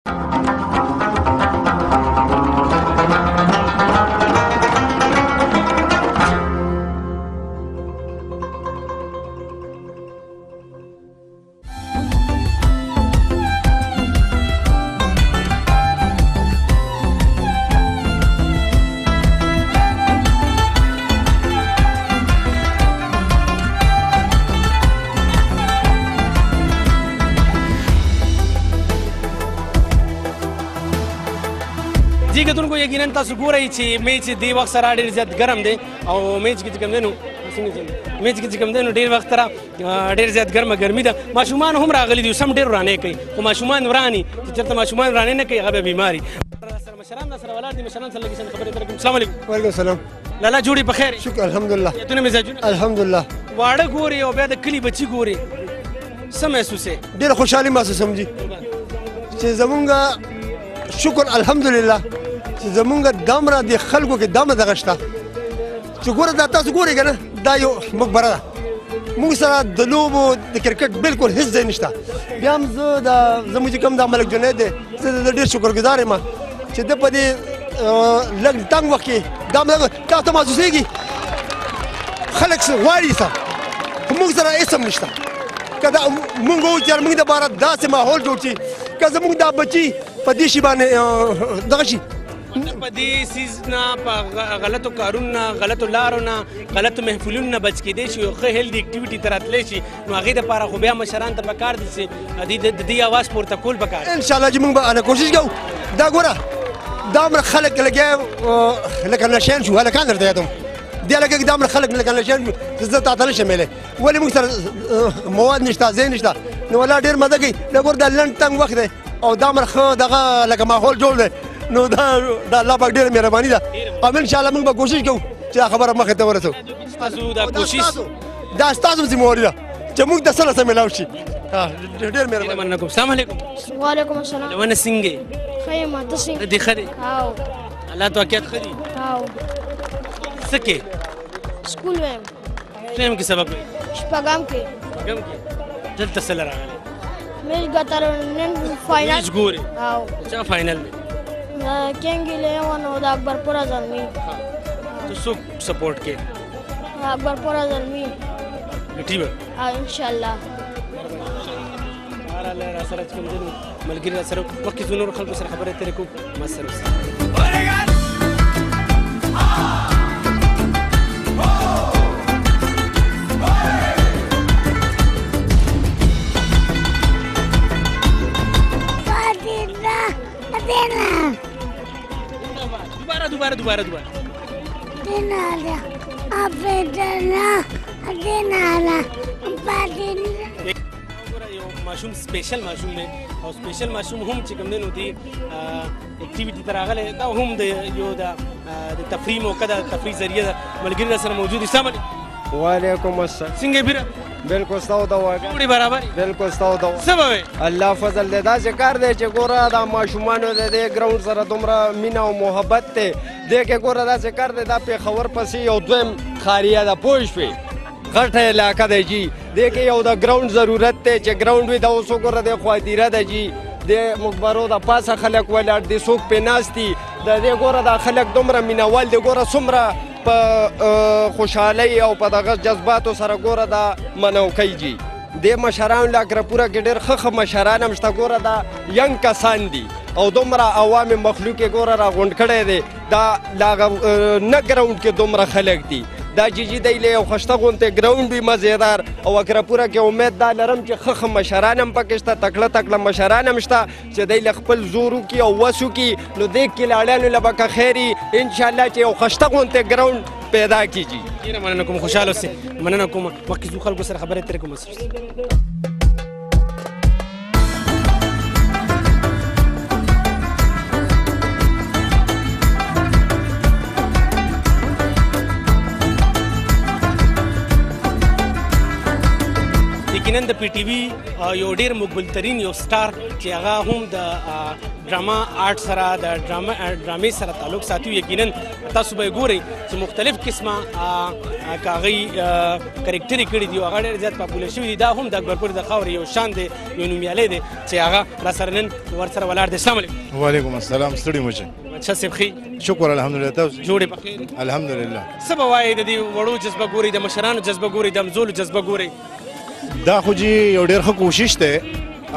Ji کتونکو یقینا تاسو ګورئ چې میچ دی وخت سره ډېر زیات ګرم دی او میچ کې چې کوم دی نو میچ کې چې کوم دی نو ډېر وخت سره ډېر زیات ګرمه ګرمي ده. ماشومان هم راغلي دي، سم ډېر ورانې کوي، خو ماشومان وراني چې چېرته ماشومان ورانې نه کوي هغه به بیماري. سره مشران سره ولاړ دي، مشران سره لږ خبرې درکوم. السلام علیکم. وعلیکم السلام. لالا جوړې په خیر؟ شکر الحمدلله. یتونه مزاجونه؟ الحمدلله. واړه ګوري او بیا د کلي بچي ګوري، څه محسوسې؟ ډېره خوشحالي محسوسوم جي چې زمونږ شکر الحمدلله چې زمونږ دومره د خلکو کې دومره دغه شته چې ګوره دا تاسو ګورئ که نه دا یو مقبره ده. موږ سره د لوبو د کرکټ بالکل هېڅ ځای نشته. بیا هم زه زموږ چې کوم دا ملک جنید دی زه د ډېر شکرګزار یم چې ده په دې لږ تنګ وخت کې دا ته محسوسېږي خلک غواړي سره خو موږ سره هېڅ هم نشته. که دا موږ ووایو چې موږ دپاره داسې ماحول جوړ شي که زموږ دا بچي په دې شي باندې دغه شي په دې سیز نه په غلطو کارونو نه غلطو لارو نه غلطو محفلونو نه بچ کېدی شي یو ښه هیلدي اکټیویټي ته راتلی شي نو هغې دپاره خو بیا مشران ته پکار دي چې د دې اواز پورته کول پکار دي. انشاءالله چې موږ به کوشش کوو. دا ګوره دا عمر خلک لګیا لکه نشیان شو هلکان درته یادوم دې هلکه کې دا عمر خلک لکه نشیان شو چې زه تا ته نشم میلی ولې موږ سره مواد نشته ځای نشته نو والله ډېر مزه کوي. دا ګوره دا لنډ تنګ وخت دی او دا عمر ښه دغه لکه ماحول جوړ دی نو دا الله پاک ډېره مهرباني ده او انشاءالله موږ به کوشش کوو چې دا خبره مخې ته ورسوو. ستاسو دا کوشش دا ستاسو ذمهواري ده چې موږ ته څه نه څه میلاو شي. ډېر مهرباني. السلام علیکم. وعلیکم السلام. لونه څنګه ښه یم ته څنګه دې ښه دی؟ او الله توقعات ښه دي؟ او څه کې؟ سکول وایم. څه کې سبق وایي؟ شپږم کې. شپږم کې. دلته څه راغلی؟ میچ ګټل نن فاینل. میچ ګورې؟ او چا فاینل دی؟ کنګ 11 او د اکبرپوره زلمي. ته څوک سپورټ کې؟ اکبرپوره زلمي. ګټي به؟ ان شاء الله. بهرحال را سره چې کوم دی نو ملګري را سره مخکې زه نورو خلکو سره خبرې اترې کوم ما سره اوسئ. دوباره یو ماشوم سپیشل ماشوم دی او سپیشل ماشوم هم چې کوم دی نو دی اکټیویټي ته راغلی دا هم د یو د تفریح موقع ده تفریح ذریعه ده. ملګري را سره موجود دي. السلام علیکم. وعلیکم السلام. څنګه بیره؟ بالکل ستاسو دوا ټولې برابر بالکل ستاسو دوا څه به وایې؟ الله فضل دی. داسې کار دی چې ګوره دا ماشومانو د دې ګراونډ سره دومره مینه او محبت دی دې کې ګوره داسې کار دی دا پېښور پسې یو دویم خاریه ده پوه شوې غټه علاقه دی جي دې کې یو د ګراونډ ضرورت دی چې ګراونډ وي دا اوس وګوره د خوادیره ده جي د مقبرو د پاسه خلک ولاړ دي څوک پې ناست دي د دې ګوره دا خلک دومره مینهوال دي ګوره څومره په خوشحالۍ او په دغه جذباتو سره ګوره دا منوکۍ جي دې مشرانو له اکرپوره کې ډېر ښه مشران هم شته ګوره دا ینګ کسان دي او دومره عوام مخلوق یې ګوره راغونډ کړی دی دا نه ګراونډ کې دومره خلک دي دا جیجي دی له یو ښایسته غوندې ګراونډ وي مزېدار او اکرپوره کې امید دا لرم چې ښه مشران هم پکې شته تکړه مشران هم شته چې دی له خپل زور وکړي او وس وکړي نو دې کلاړیانو له به که خیر وي انشاءالله چې یو ښایسته غوندې ګراونډ پیدا کیږي. ډېره مننه کوم خوشحاله اوسئ. مننه کوم مخکې ځو خلکو سره خبرې اترې کوم. یقینا نن د پی ټي وي یو ډېر مقبول ترین یو سټار چې هغه هم د ډراما آرټ سره د ډرامې سره تعلق ساتي. یقینا تاسو به ګورئ چې مختلف قسمه کاغۍ کرکټرې کړي دي او هغه ډېر زیات پاپولر شوي دي. دا هم د اکبرپور د خاورې یو شان دی، یو نومیالی دی چې هغه را سره نن ورسره ولاړ دی. السلام علیکم. وعلیکم السلام. ستړي مو شه. اچھا صاحب ښې شکر الحمدلله. تاسو جوړې په خیر؟ الحمدلله. څه به وایې د دې وړو جذبه ګورئ، د مشرانو جذبه ګورئ، د همزولو جذبه ګورئ؟ دا خو جي یو ډېر ښه کوشش دی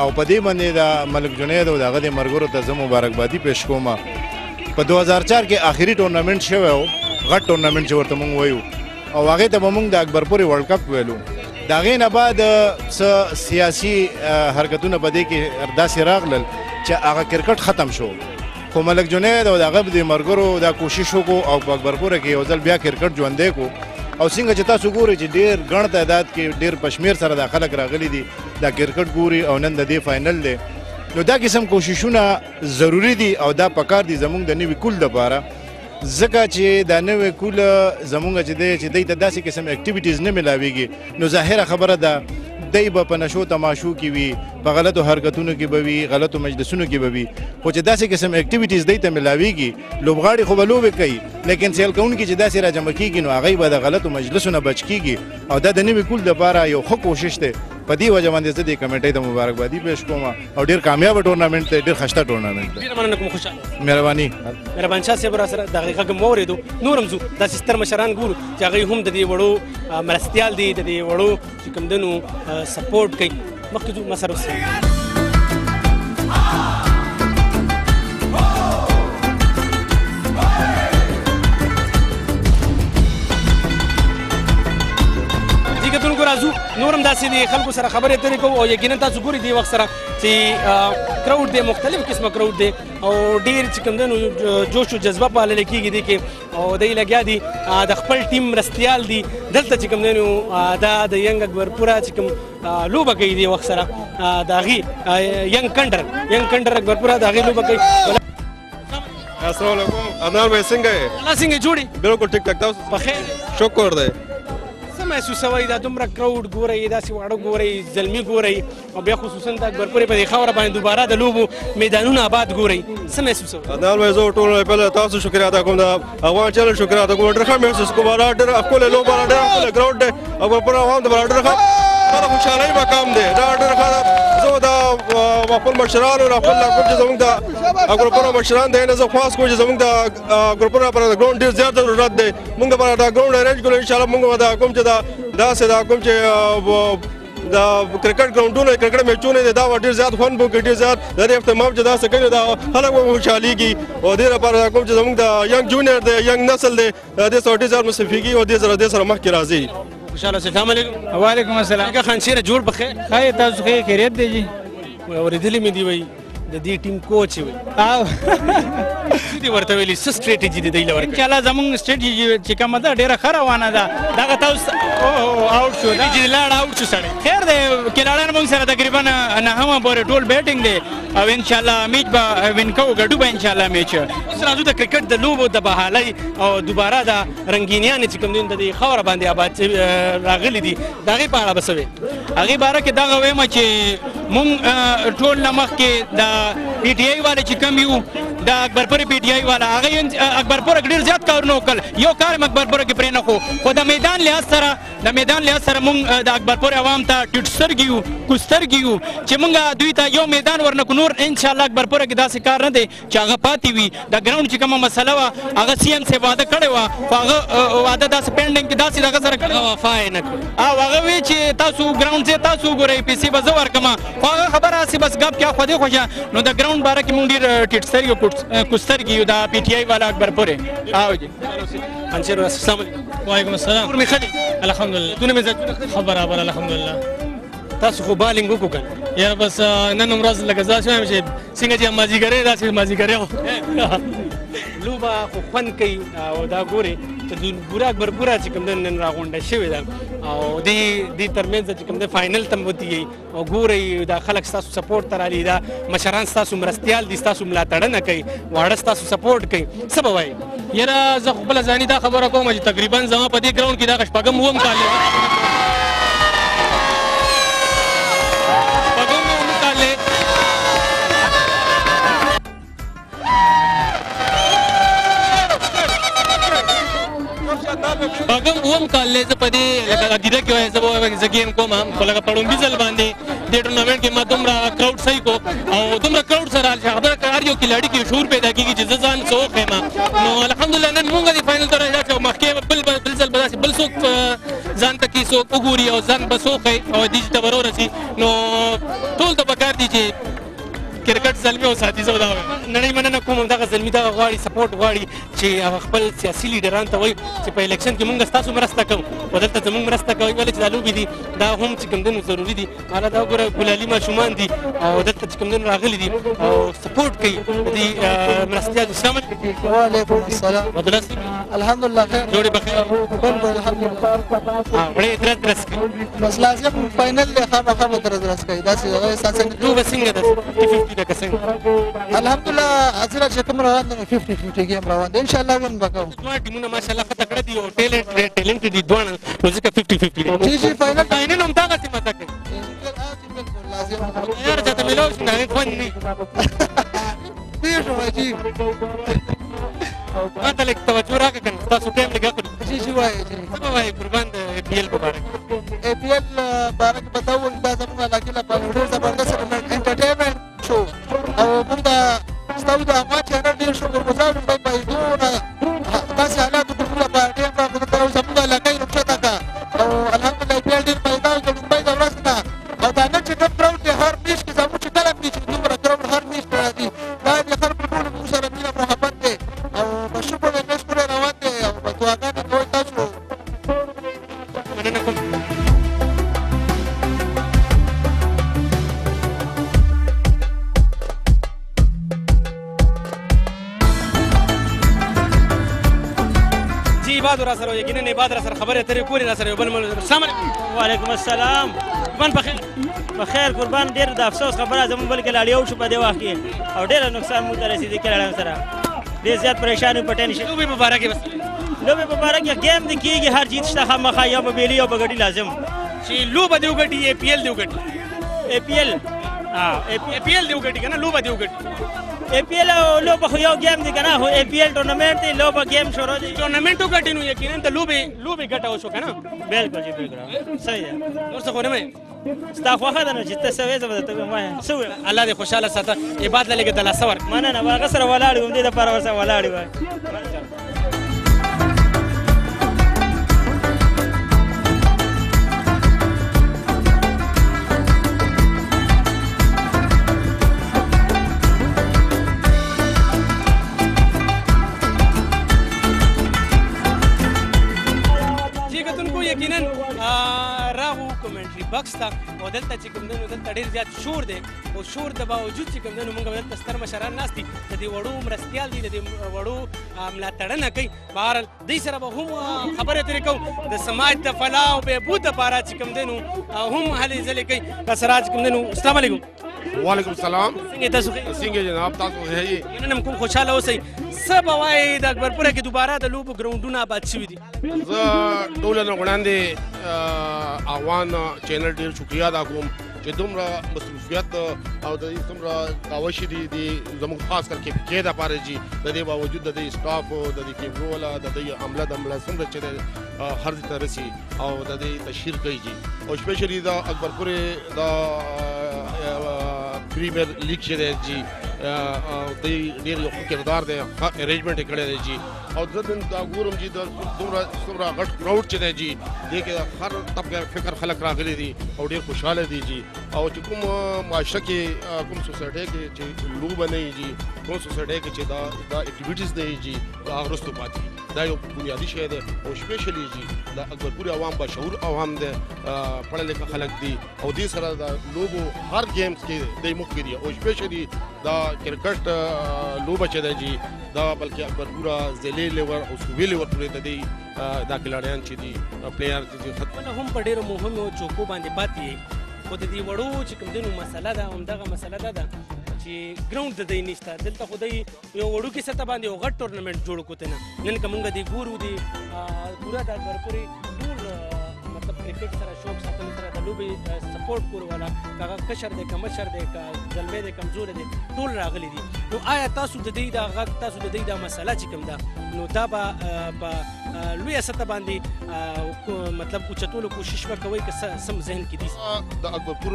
او په دې باندې د ملک جنید او د هغه د ملګرو ته زه مبارکبادي پیش کوم. په 2004 کې آخري ټورنمنټ شوی و، غټ ټورنمنټ چې ورته مونږ وایو، او هغې ته به مونږ د اکبرپورې ورلډ کپ ویلو. د هغې نه بعد څه سیاسي حرکتونه په دې کې داسې راغلل چې هغه کرکټ ختم شو. خو ملک جنید او د هغه د ملګرو دا کوشش وکړو او په اکبرپوره کې یو ځل بیا کرکټ ژوندی کړو. او څنګه چې تاسو ګورئ چې ډېر ګڼ تعداد کې ډېر په شمېر سره دا خلک راغلي دي دا کرکټ ګوري او نن د دې فاینل دی. نو دا قسم کوششونه ضروري دي او دا پکار دي زموږ د نوي کول دپاره، ځکه چې دا نوی کول زموږ چې دی چې دی ته داسې قسم اکټیویټیز نه میلاویږي. نو ظاهره خبره ده دی به په نشو تماشو کې وي، په غلطو حرکتونو کې به وي، غلطو مجلسونو کې به وي. خو چې داسې قسم اکټیویټیز دی ته میلاویږي، لوبغاړي خو به لوبې کوي، لیکن سیل کوونکي چې داسې راجمع کېږي نو هغوی به د غلطو مجلسونو بچ کېږي. او دا د نوي کول دپاره یو ښه کوشش دی. په دې وجه باندې زه دې کمیټۍ ته مبارکبادي پیش کوم او ډېر کامیابه ټورنامنټ دی، ډېر ښایسته ټورنامنټ دی. ډېره مننه کوم. خوشحاله مهرباني. مهربان شاه صاحب را سره د هغې غږ مو اورېدو. نور هم ځو داسې ستر مشران ګورو چې هغوی هم د دې وړو مرستیال دي، د دې وړو چې کوم دنو سپورټ کوي. مخکې ځو ما سره اوسئ. کتونکو راځو نور هم داسې د خلکو سره خبرې اترې کوو او یقینا تاسو ګورئ دې وخت سره چې کراوډ دی، مختلف قسمه کراوډ دی او ډېر چې کوم دی نو جوش و جذبه پالل کېږي دې کې او دی لګیا دي د خپل ټیم مرستیال دي. دلته چې کوم دی نو دا د ینګ اکبرپوره چې کوم لوبه کوي دې وخت سره د هغې ینګ کنډر اکبرپوره د هغې لوبه کوي. السلام علیکم. عدنان بھائی څنګه یې؟ الله څنګه جوړې؟ بالکل ټیک ټاک. تاسو په خیر؟ شکر دی. څه محسوسوئ دا دومره کراوډ ګورئ، داسې واړه ګورئ، زلمي ګورئ او بیا خصوصا د اکبرپورې په دې خاوره باندې دوباره د لوبو میدانونه آباد ګورئ، څه محسوسوئ؟ عدنان بھائی زه ټول پهله تاسو شکریه ادا کوم، د افغان چینل شکریه ادا کوم. ډېر ښه محسوس کوم، ډېر ښکلی لوبه ده، ډېر ښکلی ګراوډ دی. اکبرپور عوام دپاره ډېر ښه خوشحالۍ مقام دی. دا ډېر ښه زه د خپل مشرانو نه خپل کوم چې زموږ د اکبرپور مشران دی نه زه خواست کوم چې زموږ د اکبرپور لپاره د ګراوډ ډېر زیات ضرورت دی. موږ لپاره دا ګراوډ ارینج کړو انشاءالله. موږ به دا کوم چې داسې دا کوم چې د کرکټ ګراوډونه کرکټ میچونه دي دا ډېر زیات خوند به وکړي، ډېر زیات د دې اهتمام چې داسې کوي دا خلک به خوشحالېږي. او دې لپاره کوم چې زموږ د ینګ جونیئر دی، ینګ نسل دی، دې سره ډېر زیات مصرفېږي او دې سره مخکې راځي. خوشحاله اوسئ. السلام علیکم. وعلیکم السلام. خان شیره جوړ په خیر؟ ښه تاسو ښه خیریت دی جي؟ اورېدلې مې دي وایي د دې ټیم کوچ وي. څه دې ورته ویلي؟ څه سټریټیجي دې دی له ورکړې؟ انشاءالله زموږ سټریټیجي چې کومه ده ډېره ښه روانه ده. دغه تاسو آوټ شو چې لاړ آوټ شو سړی. خیر دی، کلاړیان موږ سره تقریبا نهمه پورې ټول بیټینګ دی او انشاءالله میچ به وین کوو، ګټو به انشاءالله میچ. اوس راځو د کرکټ د لوبو د بحالۍ او دوباره د رنګینیانې چې کوم دي د دې خاوره باندې آباد راغلي دي د هغې په اړه به څه وې؟ هغې باره کې دغه وایم چې مونږ ټول نه مخکې د پی ټي آی والا چې کوم یو د اکبرپورې پی ټي آی والا هغه اکبرپوره کې ډېر زیات کارونه وکړل. یو کار هم اکبرپوره کې پرېنښو، خو د میدان لحاظ سره مونږ د اکبرپورې عوام ته ټیټ سترګي یو، کوسترګي یو چې مونږ دوی ته یو میدان ورنکړو. نور انشاءالله اکبرپوره کې داسې کار نه دی چې هغه پاتې وي. د ګراوند چې کومه مسله وه هغه سی ایم صاحب واده کړی وه، خو هغه واده داسې پینډینګ کې داسې دغه سره کړی وفا یې نه کړو. او هغه وی چې تاسو ګراوند ځای تاسو وګورئ، پیسې به زه ورکړم، خو هغه خبره هسې بس ګپ کیا خو دې خوښه. نو د ګراوند باره کې مونږ ډېر ټیټ سترګي او کوسترګي یو د پی ټي آی والا اکبرپورې. او جي خانشیر السلام علیکم. وعلیکم السلام. کور مې ښه دی؟ الحمدلله. دونه مې زیاتونه ښه دي؟ ښه برابر الحمدلله. تاسو خو بالینګ وکړو که نه؟ یاره بس نن هم ورځ لکه زه شوم چې څنګه چې مازدیګری داسې مازدیګری وو. لوبه خو خوند کوي او دا ګورې چې د پوره اکبرپوره چې کوم دی نن راغونډه شوې ده او دې ترمنځ چې کوم دی فاینل ته وتیږي او ګورئ دا خلک ستاسو سپورټ ته رالي، دا مشران ستاسو مرستیال دي، ستاسو ملاتړنه کوي، واړه ستاسو سپورټ کوي. څه به وایي؟ یاره زه خپله ځاني دا خبره کوم چې تقریبا زما په دې ګراوند کې دغه شپږم اووم کال شپږم اووم کال دی زه په دې لکه عقیده کې وایي زه به وایم زه ګیم کوم خو لکه پړومبي ځل باندې دې ټورنامنټ کې ما دومره کراوډ صحیح کو او دومره کراوډ سره هغه هر یو کلاړي کې شعور پیدا کېږي چې زه ځان څه وښیم نو الحمدلله نن مونږ د فاینل ته راځو مخکې بل ځل به داسې بل څوک ځان ته کې څوک وګوري او ځان به څه وښیي او دې ته به ورسي نو ټول ته پکار دي چې کرکټ زلمی او ساتي زه دا وایم نړۍ مننه کوم همدغه زلمي دغه غواړي سپورټ غواړي چې هغه خپل سیاسي لیډرانو ته وایي چې په الیکشن کې مونږ ستاسو مرسته کوو او دلته زموږ مرسته کوئ ولې چې دا لوبې دي دا هم چې کوم دنو ضروري دي حالا دا وګوره ګلالي ماشومان دي او دلته چې کوم دنو راغلي دي او سپورټ کوي دې مرستیالو السلام علیکم وعلیکم السلام عبدالله صاحب الحمدلله خیر جوړې بخیر بالکل الحمدلله وړې درس کوي بس لازم فاینل له خامخا به درس کوي داسې هغه اساسا لوبه څنګه ده 50 ده که څنګه الحمدلله اصلا چې کوم روان دي 50-50 ګیم روان دي ان شاء الله وین وکړو دوه ټیمونه ماشاءالله ښه تکړه دي او ټیلنټ دي دواړه نو ځکه 50-50 دي چې فاینل فاینل هم دغسې مته کوي لازم یار چاته میلاو شي د هغې خوند نه پوه شو عجیب ما ته لږ توجه راکړه که نه ستاسو ټایم لږ اخلو چې وایي څه به وایي قربان د APL په باره کې APL باره کې پته ووایي دا زموږ علاقې لپاره ډېر زبردست انټرټینمنټ شو او موږ د ستاسو د افغان چینل ډېر شکرګزار یو باید دونه داسې حالاتو کې موږ لپاره ډېر راغلو زموږ علاقه یې روښته کړه او الحمدلله APL ډېر پیدا کړ لومړی د ورځ نه او دا نن چې کوم کراوډ دی هر میچ کې زموږ چې کله میچ دومره کراوډ هر میچ کې راځي دا د خلکو ټولو موږ سره مینه محبت دی او په شکر د میچ پورې روان دی او په دعاګانې کوئ تاسو مننه کوم عباد را سره یقینا عباد را سره خبرې اترې کولې را سره یو بل السلام علیکم وعلیکم السلام قربان بخیر بخیر قربان ډېر د افسوس خبره زموږ بل کلاړی وشو په دې وخت کې او ډېر نقصان موږ ته رسېدی کلاړیانو سره ډېر زیات پریشان یو په ټینشن لوبې په باره کې بس لوبې په باره کې ګیم دې کېږي هر جیت شته خامخا یا به بیلي یا به ګټي لازم چې لوبه دې وګټي APL دې وګټي APL APL دې وګټي که نه لوبه دې وګټي APL او لوبه خو یو ګیم دی که نه خو APL ټورنمنټ دی لوبه ګیم شروع دی ټورنمنټ وګټي نو یقینا ته لوبې ګټه وشو که نه بالکل جی بالکل صحیح ده نور څه خو نه وایې ستا خوښه ده نو چې ته څه وایې زه به درته ووایم وایه څه ووایم الله دې خوشحاله ساته عباد له لږه دلاسه ورکړه مننه هغه سره ولاړ وم دې دپاره ورسره ولاړ وای یقینا راغو کومنټري بکس ته او دلته چې کوم دی نو دلته ډېر زیات شور دی او شور د باوجود چې کوم دی نو موږ دلته ستر مشران ناست دي د دې وړو مرستیال دي د دې وړو ملاتړنه کوي بهرحال دوی سره به هم خبرې اترې کوو د سماج د فلاح او بهبود دپاره چې کوم دی نو هم هلې ځلې کوي که سره چې کوم دی نو السلام علیکم وعلیکم السلام څنګه تاسو څنګه جناب تاسو ښه یې نن هم کوم خوشحاله اوسئ څه به وایي د اکبرپوره کې دوباره د لوبو ګراونډونه آباد شوي دي زه ټولو نه وړاندې افغان چینل ډېر شکریه ادا کوم چې دومره مصروفیت او د دې څومره کاوشې دي زموږ خاص کر کې دپاره جي د دې باوجود د دې سټاف او د دې کیمرو والا د دې عمله څومره چې هر ځای ته رسي او د دې تشهیر کوي جي او سپیشلی د اکبرپورې د پریمیر لیګ چې دی جي دوی ډېر یو ښه کردار دی ښه ارینجمنټ یې کړی دی جي او زه نن دا ګورم چې د څومره غټ کراوډ چې دی جي دې کې هر طبقه فکر خلک راغلي دي او ډېر خوشحاله دي جي او چې کوم معاشره کې کوم سوسایټۍ کې چې لوبه نه وي جي کوم سوسایټۍ کې چې دا اکټیویټیز دی جي دا هغه وروسته پاتې دا یو بنیادي شی دی او سپیشلی جي د اکبرپورې عوام باشعور عوام دی پړه لیکه خلک دي او دې سره د لوبو هر گیمز کې دی مخکې دي او سپیشلی دا کرکټ لوبه چې دی جي دا بلکې اکبرپوره ضلعي لیور او صوبې لیور پورې د دې دا کلاړیان چې دي پلیئر چې دي هم په ډېرو مهمو چوکو باندې پاتې خو د دې وړو چې کوم دی نو مسله ده همدغه مسله دا ده چې ګراوند د دی نشته دلته خو دی یو وړوکې سطح باندې یو غټ ټورنمنټ جوړ کړو ته نه نن که موږ دی ګورو دی پوره د اکبرپورې ټول مطلب کرکټ سره شوق ساتلو سره د لوبې سپورټ کولو والا که هغه کشر دی که مشر دی که زلمی دی کمزوری دی ټول راغلي دي نو آیا تاسو د دې دا غږ تاسو د دې دا مسله چې کوم ده نو دا به په لویه سطح باندې مطلب اوچتولو کوشش وکوئ که سم ذهن کې دي؟ د اکبرپور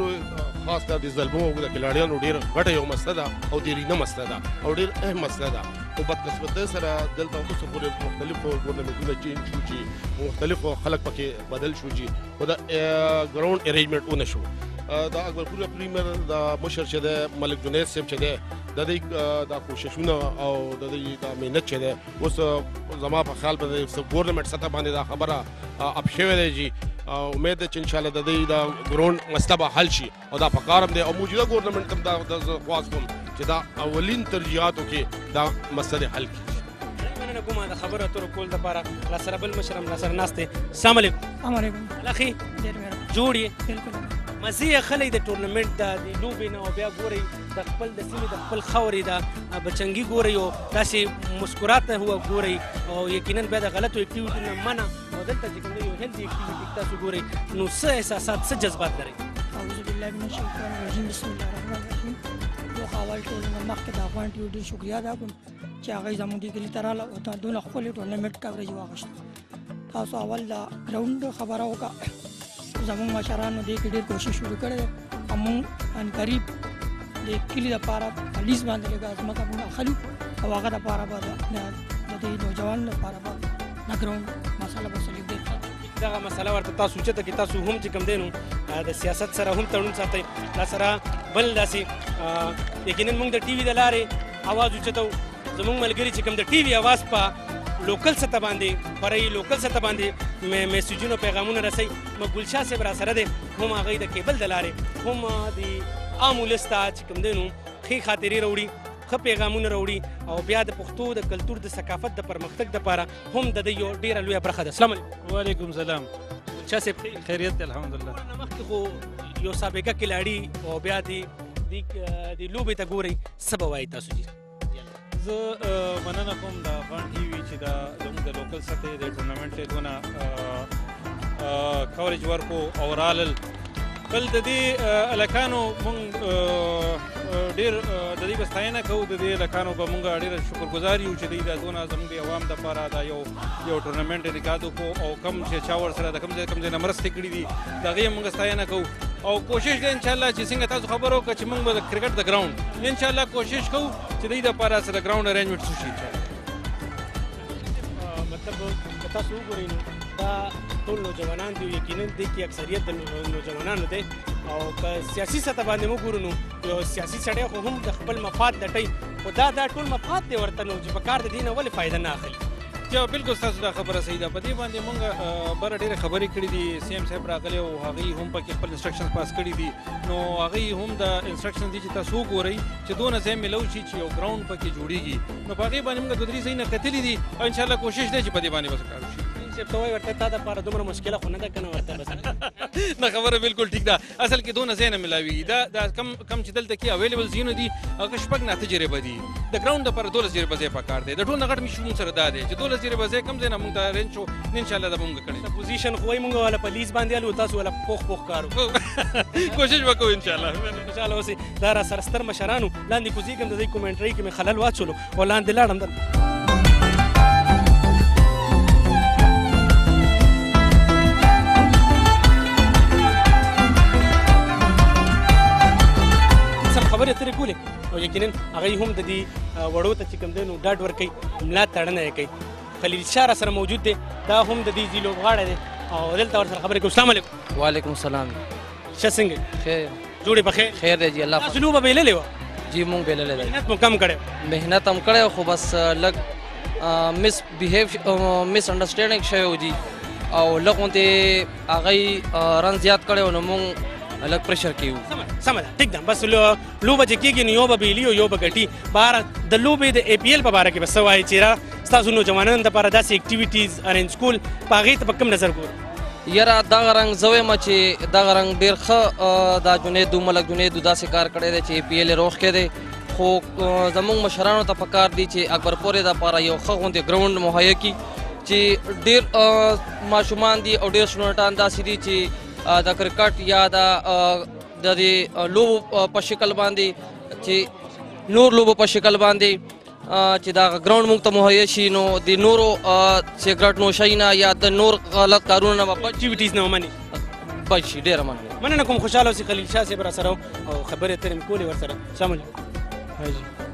خاص کر د زلمو او د کلاړیانو ډېر غټه یو مسله ده او ډېرینه مسله ده او ډېر اهم مسله ده. خو بدقسمتۍ سره دلته اوسه پورې مختلفو ټورنمنټونه چینج شو چې مختلفو خلک پکې بدل شو چې خو د ګراوند ارینجمنټ ونه شو. د اکبرپور پریمیر د مشر چې دی ملک جنید صاحب چې دی د دې د کوششونه او د دې د محنت چې دی اوس زما په خیال باندې ګورنمنټ سطح باندې دا خبره اپ شوې ده چې امید ده چې انشاءالله د دې د ګراوند مسله به حل شي او دا په کار هم دی او موجوده ګورنمنټ هم دا خواست کوم چې دا اولین ترجیحاتو کې دا مسله حل کړي. مننه کومه د خبرو اترو کول دپاره لا سره بل مشر هم لا سره ناست دی. السلام علیکم. السلام علیکم. لخي ډېر مهرباني. جوړ یې بالکل مزې اخلی د ټورنمنټ د لوبې نه او بیا ګورئ د خپل د سیمې د خپل خاورې د بچنګي ګورئ او داسې مسکرات هو ګورئ او یقینا بیا د غلطو اکټیویټي نه منع او دلته چې کوم دی یو هیلدي اکټیویټي تاسو ګورئ نو څه احساسات څه جذبات لرئ؟ اعوذ بالله من الشیطان الرجیم بسم الله الرحمن الرحیم. یو اول ټولنه مخکې د افغان ټي وي ډېر شکریا ادا کوم چې هغوی زموږ دې کلي ته راغله او دونه ښکلې ټورنمنټ کوریج واخیست. تاسو اول د ګراوند خبره وکړه. زموږ مشرانو دې کې ډېر کوشش شروع کړی دی. موږ عنقریب د کلي دپاره په لیز باندې لږه ځمکه موږ اخلو او هغه دپاره به د دې نوجوانو لپاره به د ګراوند مسله به سلیب ډېر دغه مسله ورته تاسو اوچته کړي. تاسو هم چې کوم دی نو د سیاست سره هم تړون ساتئ. دا سره بل داسې یقینا موږ د ټي وي د لارې اواز اوچتو. زموږ ملګري چې کوم د ټي وي اواز په لوکل سطح باندې خورئ لوکل سطح باندې میسیجونه پیغامونه رسئ. ګلشاه صاحب را سره دی هم هغوی د کیبل د لارې هم د عام ولس ته چې کوم دی نو ښې خاطرې راوړي ښه پیغامونه راوړي او بیا د پښتو د کلتور د ثقافت د پرمختګ دپاره هم د دې یو ډېره لویه برخه ده. السلام علیکم. وعلیکم سلام. ګلشاه صاحب خیریت دی الحمدلله. مخکې خو یو سابقه کلاړي او بیا د لوبې ته ګورئ څه به وایي تاسو جي؟ زه مننه کوم د افغان ټي وي چې دا زموږ د لوکل سطحې د ټورنمنټ ته دونه کوریج ورکو او رالل. بل د دې هلکانو مونږ ډېر د دې به ستاینه کوو. د دې هلکانو به مونږ ډېر شکرګزار یو چې دوی دا دونه زموږ د عوام دپاره دا یو ټورنمنټ انعقاد وکړو او کوم چې چا ورسره د کوم ځای نه مرستې کړي دي د هغې هم مونږ ستاینه کوو او کوشش دی انشاءالله چې څنګه تاسو خبر وکړه چې مونږ به د کرکټ د ګراوند انشاءالله کوشش کوو چې دوی دپاره سره د ګراوند ارینجمنټ وشي. مطلب که تاسو وګورئ نو دا ټول نوجوانان دي یقینا دې کې اکثریت د نوجوانانو دی او که سیاسي سطح باندې وګورو نو یو سیاسي سړی خو هم د خپل مفاد لټوي خو دا ټول مفاد دی ورته نو چې په کار د دې نه ولې فایده نه اخلي؟ یا بالکل ستاسو دا خبره صحیح ده. په دې باندې مونږ بره ډېرې خبرې کړي دي. سی ایم صاحب راغلی او هغوی هم پکې خپل انسټرکشنز پاس کړي دي نو هغوی هم د انسټرکشنز دي چې تاسو وګورئ چې دونه ځای میلو شي چې یو ګراوند پکې جوړېږي نو په هغې باندې مونږ دوه درې ځایونه کتلي دي او انشاءالله کوشش دی چې په دې باندې به کار وشي. صاحب ته وایي ورته تا دپاره دومره مشکله خو نه ده که نه ورته بس نه خبره بالکل ټیک ده. اصل کې دونه ځای نه میلاویږي. دا کم چې دلته کې اویلیبل ځایونه دي هغه شپږ نه اته جریبه دي. د ګراوند دپاره 12 جریبه ځای پکار دی. د ټول نه غټ مشن سره دا دی چې 12 جریبه ځای کم ځای نه مونږ ته ارینج شو انشاءالله دا مونږ کړی. پوزیشن خو وایي مونږ والا په لیز باندې الو تاسو والا پوخ کار کوشش وکړو انشاءالله. اوسې دا را سره ستر مشرانو لاندې کوزېږم د دوی کومنټرۍ کې مې خلل واچولو او لاندې لاړم خبرې اترې کولې او یقینا هغوی هم د دې وړو ته چې کوم دی نو ډاډ ورکوي ملا تړنه یې کوي. خلیل شاه را سره موجود دی دا هم د دې ځي لوبغاړی دی او دلته ورسره خبرې کوو. السلام علیکم. وعلیکم السلام. ښه څنګه خیر جوړې بخیر خیر دی جی. الله تاسو لوبه بایللې وه؟ جی مونږ بایللې ده. محنت مو کم کړی؟ محنت هم کړی خو بس لږ مس انډرسټینډینګ شوی و جی او لږ غوندې هغوی رن زیات کړی و نو مونږ لږ پریشر کې وو. سمه ده ټیک ده. بس لوبه چې کېږي نو یو به بیلي او یو به ګټي. بهر د لوبې د اے پی ایل په باره کې به څه وایي چې ستاسو نوجوانانو دپاره داسې اکټیویټیز ارینج کول په هغې ته په کوم نظر ګورو؟ یاره دغه رنګ زه وایم چې دغه رنګ ډېر ښه دا جنیدو ملک جنیدو داسې کار کړی دی چې اے پی ایل یې روغ کې دی خو زموږ مشرانو ته پکار دي چې اکبرپور یې دپاره یو ښه غوندې ګراوند مهیا کړي چې ډېر ماشومان دي او ډېر سټوډنټان داسې دي چې د کرکټ یا د دې لوبو په شکل باندې چې نور لوبو په شکل باندې چې دا ګراوند موږ ته مهیا شي نو د نورو سګرټ نوشۍ نه یا د نور غلط کارونو نه به اکټیویټیز نه ومني بچ شي. ډېره مننه. مننه کوم. خوشحاله اوسئ. خلیل شاه صاحب راسره او خبرې اترې مې کولې ورسره. السلام علیکم.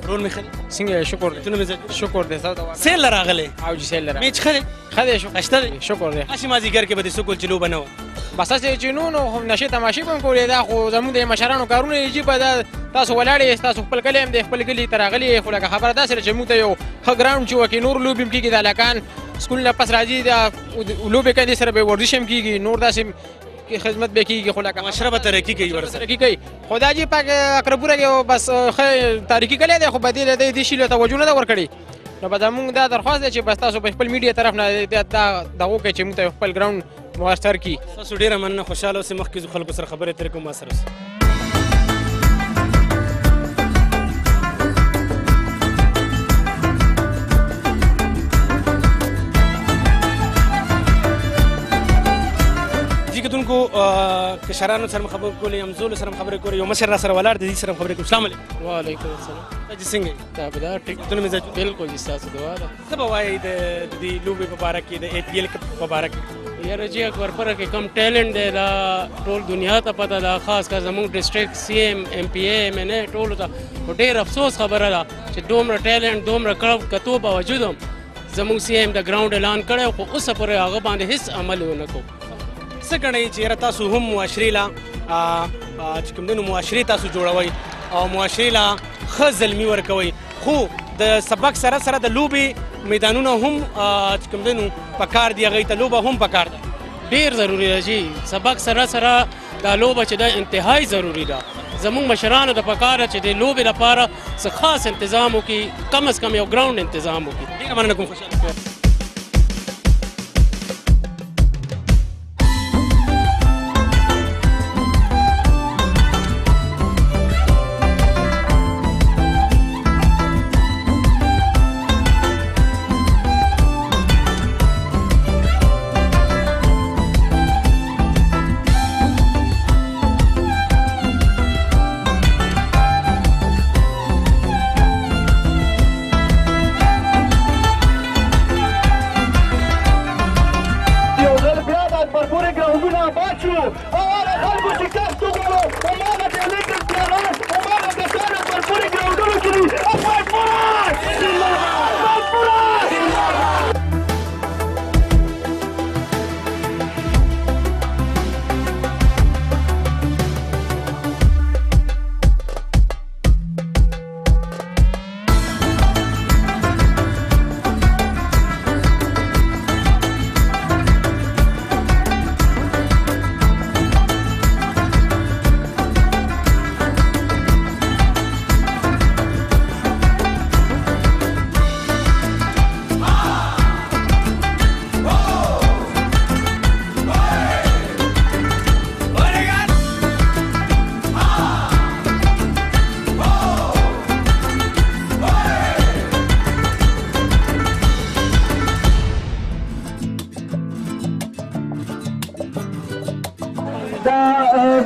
رول مې ښه دی؟ څنګه شکر دی. تونه مې زه شکر دی. تاسو سیل له راغلی؟ او جی سیل له راغلی. میچ ښه دی؟ ښه دی ښایسته دی؟ شکر دی. هسې مازدیګر کې به د سکول چې لوبه نه وه بس هسې چې نو نشې تماشې به هم کولې. دا خو زموږ د مشرانو کارونه یې جیبه دا تاسو ولاړ یې ستاسو خپل کلی هم دی خپل کلي ته راغلي یې خو لکه خبره داسې ده چې موږ ته یو ښه ګراونډ چې وکړي نور لوبې هم کېږي د هلکان سکول نه پس راځي دا لوبې کوي دې سره به ورزش هم کېږي نور داسې خدمت به کېږي خو لکه معاشره به ترقي کوي ورسره ترقي کوي خو دا جي پاک اقربوره کې بس ښه تاریخي کلی دی خو به دې شي له توجه نه ده ورکړې نو به زموږ دا درخواست دی چې بس تاسو په خپل میډیا طرف نه دا دغه وکړئ چې موږ ته خپل ګراونډ موثر کړي. تاسو ډېره مننه. خوشحاله اوسئ. مخکې ځو خلکو سره خبرې اترې کوم ما سره اوسئ. کتونکو کشرانو سره خبرې کولې همزولو سره خبرې کولې یو مشر را سره ولاړ دی سره خبرې کوم. السلام علیکم. وعلیکم السلام. تاسو څنګه یې؟ دا به ټیک تونه مزاج بالکل جی تاسو دعا ده. څه به وایي د دې لوبې په باره کې د APL په باره کې؟ یاره جی اکبرپوره کې کم ټیلنټ دی دا ټول دنیا ته پته ده خاص کر زموږ ډسټرکټ CM MPA MNA ټولو ته ډېر افسوس خبره ده چې دومره ټیلنټ دومره کتو باوجود هم زموږ CM د ګراونډ اعلان کړی خو اوسه پورې هغه باندې هېڅ عمل ونه کوو. څه ګڼئ چې یاره تاسو هم معاشرې له چې کوم دی نو معاشرې تاسو جوړوئ او معاشرې له ښه زلمي ورکوئ خو د سبق سره سره د لوبې میدانونه هم چې کوم دی نو پکار دي هغوی ته لوبه هم پکار ده. ډېر ضروري ده جی سبق سره سره دا لوبه چې ده انتهایی ضروري ده. زموږ مشرانو د پکار ده چې د لوبې لپاره څه خاص انتظام وکړي کم از کم یو ګراونډ انتظام وکړي. ډېره مننه کوم. خوشحاله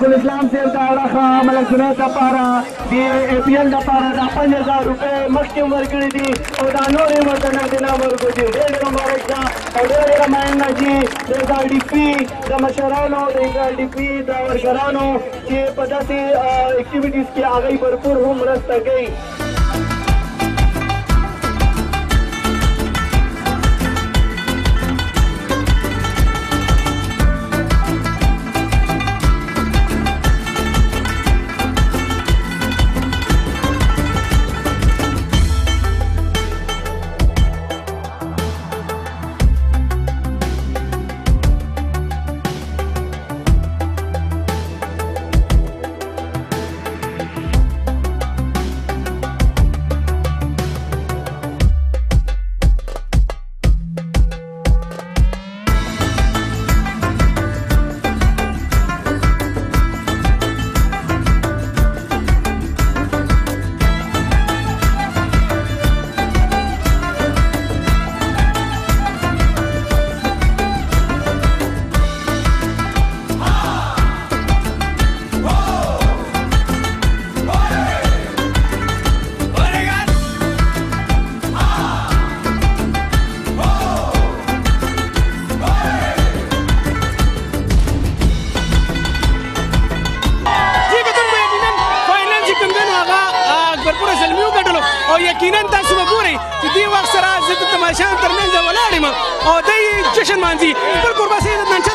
ګل اسلام صاحب د اړخه ملک جنید لپاره د APL لپاره د 5000 روپۍ مخکې ورکړي دي او دا نور یې ورته نقدینه ورکړي دي. ډېر مبارک ده او ډېر مننه چې د LDP د مشرانو د LDP د ورکرانو چې په داسې اکټیویټیز کې هغوی بھرپور هم مرسته کوي. دې وخت سره زه د تماشان ترمنځ ولاړ یم او دی جشن مانځي خپل قرباسي د نن